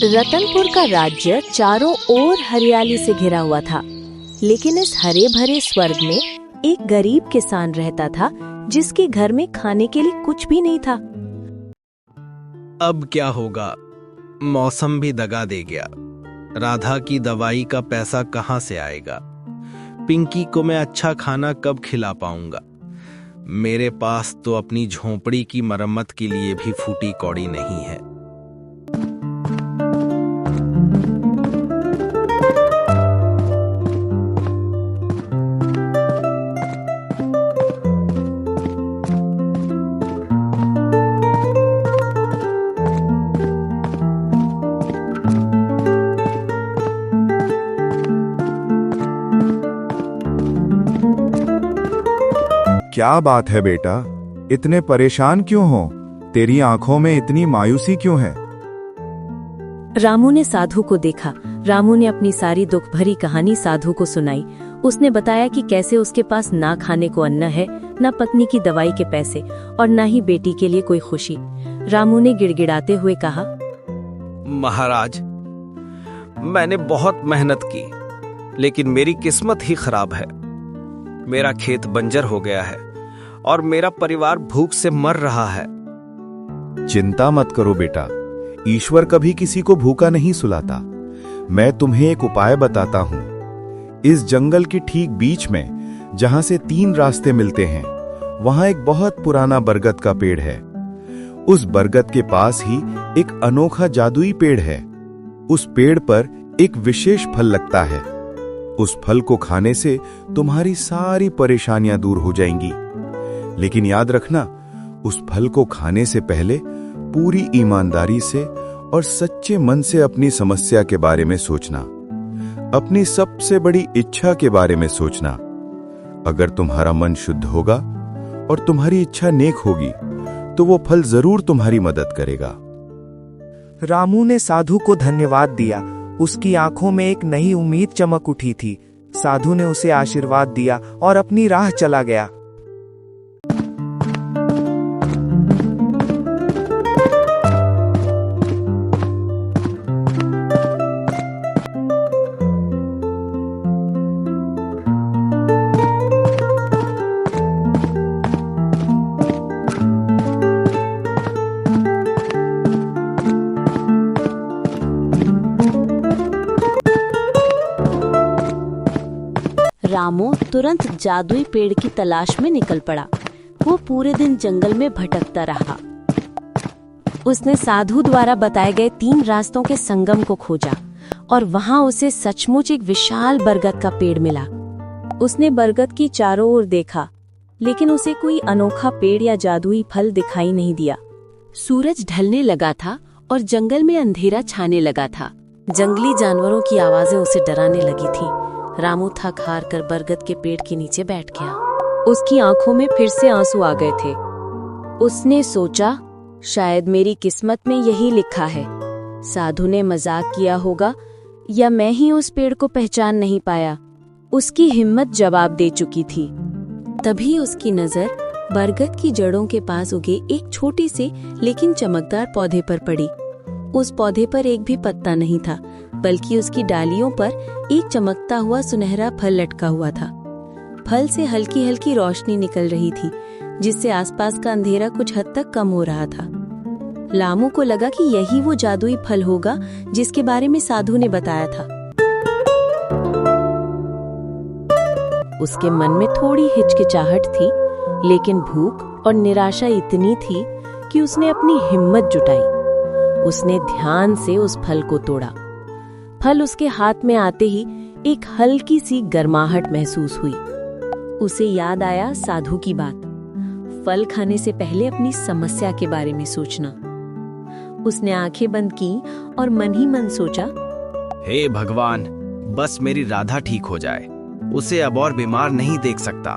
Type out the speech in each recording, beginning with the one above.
रतनपुर का राज्य चारों ओर हरियाली से घिरा हुआ था, लेकिन इस हरे भरे स्वर्ग में एक गरीब किसान रहता था जिसके घर में खाने के लिए कुछ भी नहीं था। अब क्या होगा? मौसम भी दगा दे गया। राधा की दवाई का पैसा कहाँ से आएगा? पिंकी को मैं अच्छा खाना कब खिला पाऊंगा? मेरे पास तो अपनी झोंपड़ी की मरम्मत के लिए भी फूटी कौड़ी नहीं है। क्या बात है बेटा, इतने परेशान क्यों हो? तेरी आंखों में इतनी मायूसी क्यों है? रामू ने साधु को देखा। रामू ने अपनी सारी दुख भरी कहानी साधु को सुनाई। उसने बताया कि कैसे उसके पास ना खाने को अन्न है, ना पत्नी की दवाई के पैसे और ना ही बेटी के लिए कोई खुशी। रामू ने गिड़गिड़ाते हुए कहा, महाराज, मैंने बहुत मेहनत की, लेकिन मेरी किस्मत ही खराब है। मेरा खेत बंजर हो गया है और मेरा परिवार भूख से मर रहा है। चिंता मत करो बेटा, ईश्वर कभी किसी को भूखा नहीं सुलाता। मैं तुम्हें एक उपाय बताता हूं। इस जंगल के ठीक बीच में जहां से 3 रास्ते मिलते हैं, वहां एक बहुत पुराना बरगद का पेड़ है। उस बरगद के पास ही एक अनोखा जादुई पेड़ है। उस पेड़ पर एक विशेष फल लगता है। उस फल को खाने से तुम्हारी सारी परेशानियां दूर हो जाएंगी। लेकिन याद रखना, उस फल को खाने से पहले पूरी ईमानदारी से और सच्चे मन से अपनी समस्या के बारे में सोचना, अपनी सबसे बड़ी इच्छा के बारे में सोचना। अगर तुम्हारा मन शुद्ध होगा और तुम्हारी इच्छा नेक होगी, तो वो फल जरूर तुम्हारी मदद करेगा। रामू ने साधु को धन्यवाद दिया। उसकी आंखों में एक नई उम्मीद चमक उठी थी। साधु ने उसे आशीर्वाद दिया और अपनी राह चला गया। रामू तुरंत जादुई पेड़ की तलाश में निकल पड़ा। वो पूरे दिन जंगल में भटकता रहा। उसने साधु द्वारा बताए गए 3 रास्तों के संगम को खोजा और वहां उसे सचमुच एक विशाल बरगद का पेड़ मिला। उसने बरगद की चारों ओर देखा, लेकिन उसे कोई अनोखा पेड़ या जादुई फल दिखाई नहीं दिया। सूरज ढलने लगा था और जंगल में अंधेरा छाने लगा था। जंगली जानवरों की आवाजें उसे डराने लगी थी। रामू थक हार कर बरगद के पेड़ के नीचे बैठ गया। उसकी आंखों में फिर से आंसू आ गए थे। उसने सोचा, शायद मेरी किस्मत में यही लिखा है। साधु ने मजाक किया होगा या मैं ही उस पेड़ को पहचान नहीं पाया। उसकी हिम्मत जवाब दे चुकी थी। तभी उसकी नजर बरगद की जड़ों के पास उगे एक छोटी सी लेकिन चमकदार पौधे पर पड़ी। उस पौधे पर एक भी पत्ता नहीं था, बल्कि उसकी डालियों पर एक चमकता हुआ सुनहरा फल लटका हुआ था। फल से हल्की हल्की रोशनी निकल रही थी, जिससे आसपास का अंधेरा कुछ हद तक कम हो रहा था। रामू को लगा कि यही वो जादुई फल होगा जिसके बारे में साधु ने बताया था। उसके मन में थोड़ी हिचकिचाहट थी, लेकिन भूख और निराशा इतनी थी कि उसने अपनी हिम्मत जुटाई। उसने ध्यान से उस फल को तोड़ा। फल उसके हाथ में आते ही एक हल्की सी गर्माहट महसूस हुई। उसे याद आया साधु की बात, फल खाने से पहले अपनी समस्या के बारे में सोचना। उसने आंखें बंद की और मन ही मन सोचा, हे भगवान, बस मेरी राधा ठीक हो जाए। उसे अब और बीमार नहीं देख सकता।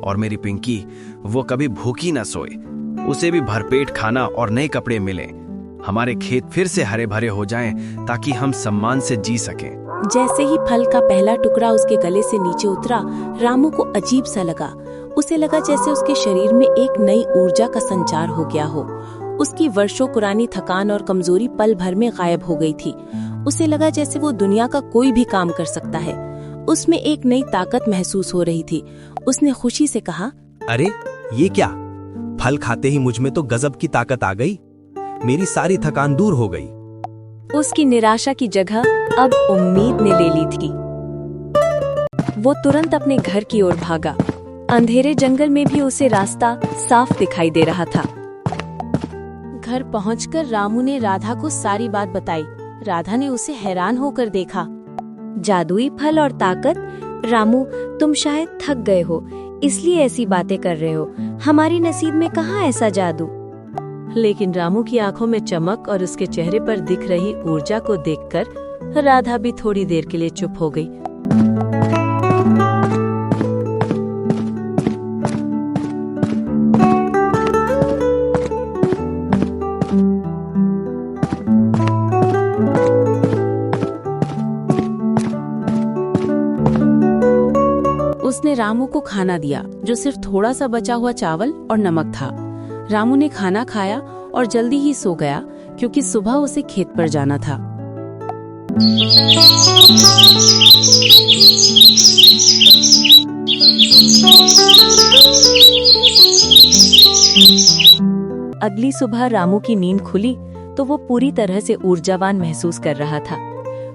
और मेरी पिंकी, वो कभी भूखी न सोए। उसे भी भरपेट खाना और नए कपड़े मिले। हमारे खेत फिर से हरे भरे हो जाएं, ताकि हम सम्मान से जी सकें। जैसे ही फल का पहला टुकड़ा उसके गले से नीचे उतरा, रामू को अजीब सा लगा। उसे लगा जैसे उसके शरीर में एक नई ऊर्जा का संचार हो गया हो। उसकी वर्षों पुरानी थकान और कमजोरी पल भर में गायब हो गई थी। उसे लगा जैसे वो दुनिया का कोई भी काम कर सकता है। उसमें एक नई ताकत महसूस हो रही थी। उसने खुशी से कहा, अरे ये क्या, फल खाते ही मुझ में तो गजब की ताकत आ गई। मेरी सारी थकान दूर हो गई। उसकी निराशा की जगह अब उम्मीद ने ले ली थी। वो तुरंत अपने घर की ओर भागा। अंधेरे जंगल में भी उसे रास्ता साफ दिखाई दे रहा था। घर पहुंचकर रामू ने राधा को सारी बात बताई। राधा ने उसे हैरान होकर देखा। जादुई फल और ताकत? रामू, तुम शायद थक गए हो, इसलिए ऐसी बातें कर रहे हो। हमारी नसीब में कहाँ ऐसा जादू। लेकिन रामू की आंखों में चमक और उसके चेहरे पर दिख रही ऊर्जा को देखकर राधा भी थोड़ी देर के लिए चुप हो गई। उसने रामू को खाना दिया, जो सिर्फ थोड़ा सा बचा हुआ चावल और नमक था। रामू ने खाना खाया और जल्दी ही सो गया, क्योंकि सुबह उसे खेत पर जाना था। अगली सुबह रामू की नींद खुली तो वो पूरी तरह से ऊर्जावान महसूस कर रहा था।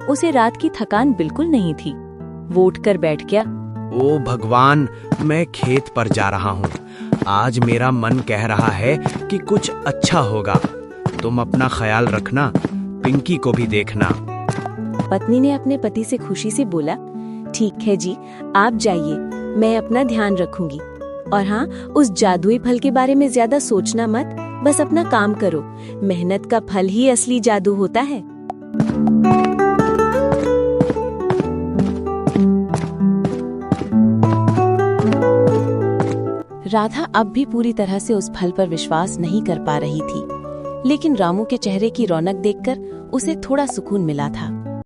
उसे रात की थकान बिल्कुल नहीं थी। वो उठकर बैठ गया। ओ भगवान, मैं खेत पर जा रहा हूँ। आज मेरा मन कह रहा है कि कुछ अच्छा होगा। तुम अपना ख्याल रखना, पिंकी को भी देखना। पत्नी ने अपने पति से खुशी से बोला, ठीक है जी, आप जाइए, मैं अपना ध्यान रखूंगी। और हाँ, उस जादुई फल के बारे में ज्यादा सोचना मत, बस अपना काम करो। मेहनत का फल ही असली जादू होता है। राधा अब भी पूरी तरह से उस फल पर विश्वास नहीं कर पा रही थी, लेकिन रामू के चेहरे की रौनक देखकर उसे थोड़ा सुकून मिला था।